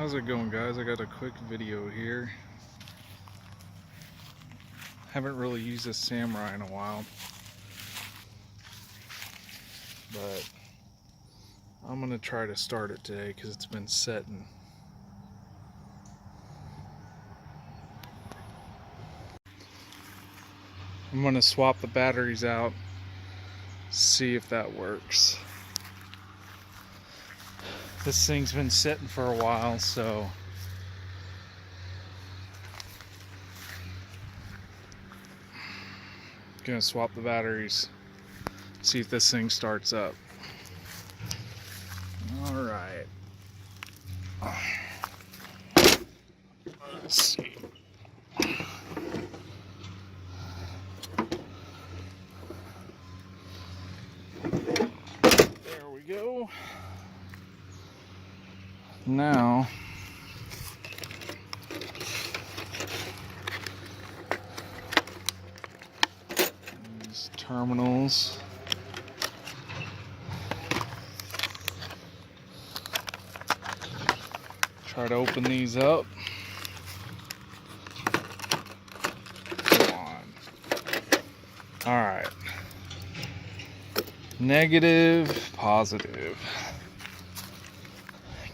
How's it going, guys? I got a quick video here. Haven't really used this Samurai in a while, but I'm gonna try to start it today because it's been setting. I'm gonna swap the batteries out, see if that works. This thing's been sitting for a while, so gonna swap the batteries, see if this thing starts up. All right. Let's see. There we go. Now these terminals, try to open these up. Come on. All right. Negative, positive.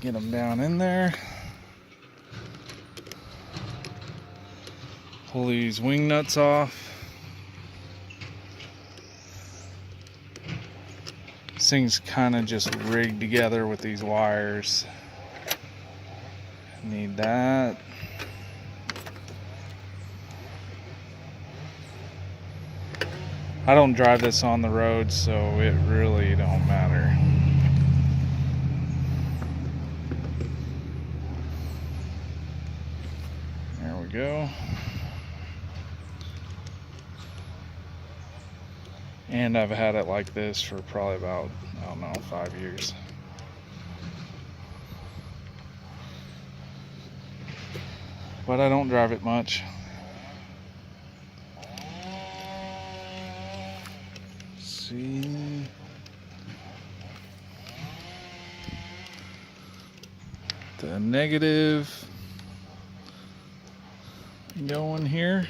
Get them down in there. Pull these wing nuts off. This thing's kind of just rigged together with these wires. Need that. I don't drive this on the road, so it really don't matter. There we go. And I've had it like this for probably about, I don't know, 5 years. But I don't drive it much. See. The negative going here.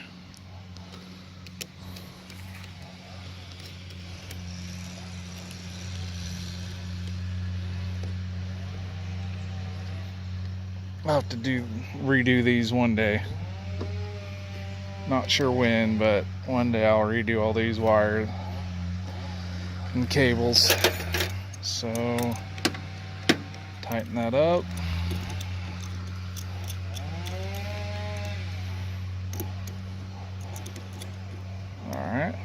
I'll have to redo these one day. Not sure when, but one day I'll redo all these wires and cables. So tighten that up. All right.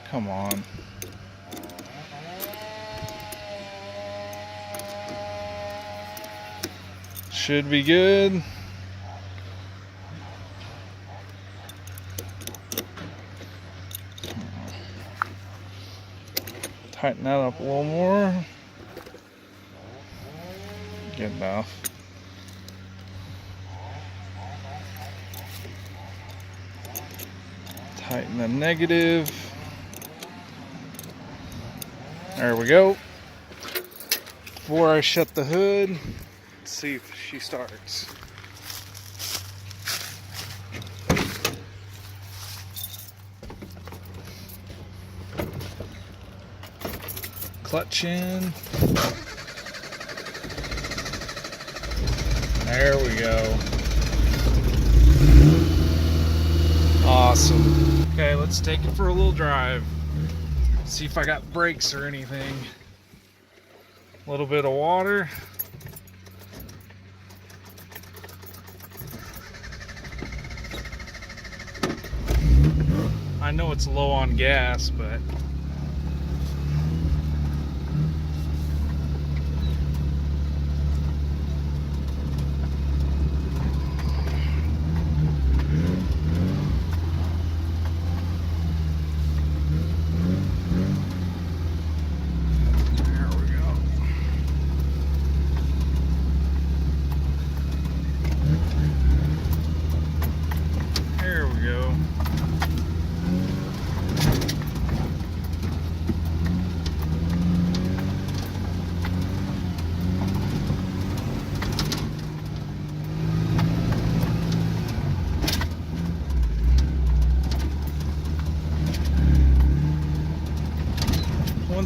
Come on. Should be good. Tighten that up a little more. Good enough. Tighten the negative. There we go. Before I shut the hood, let's see if she starts. Clutch in. There we go. Awesome. Okay, let's take it for a little drive. See if I got brakes or anything. A little bit of water. I know it's low on gas, but there we go.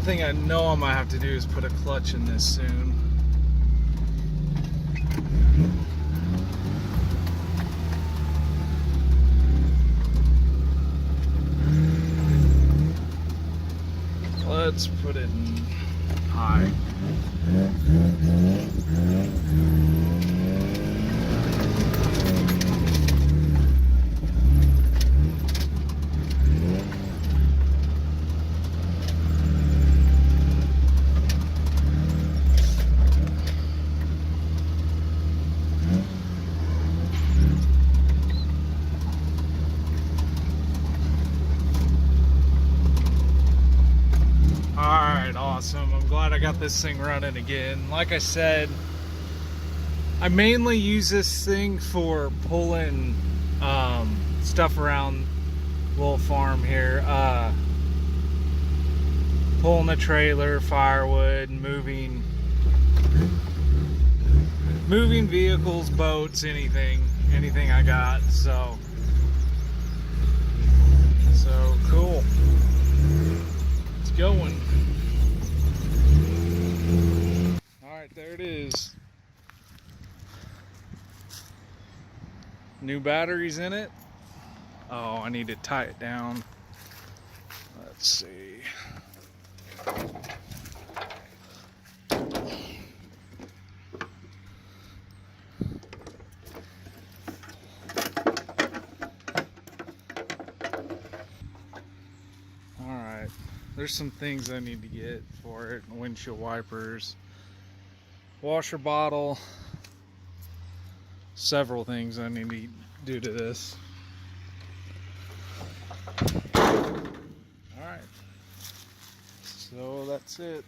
thing I know I might have to do is put a clutch in this soon. Let's put it in high. Alright, awesome. I'm glad I got this thing running again. Like I said, I mainly use this thing for pulling stuff around little farm here. Pulling a trailer, firewood, moving vehicles, boats, anything I got. So cool. It's going. Alright, there it is. New batteries in it. Oh, I need to tie it down. Let's see. Alright, there's some things I need to get for it. Windshield wipers, washer bottle, several things I need to do to this. Alright, so that's it.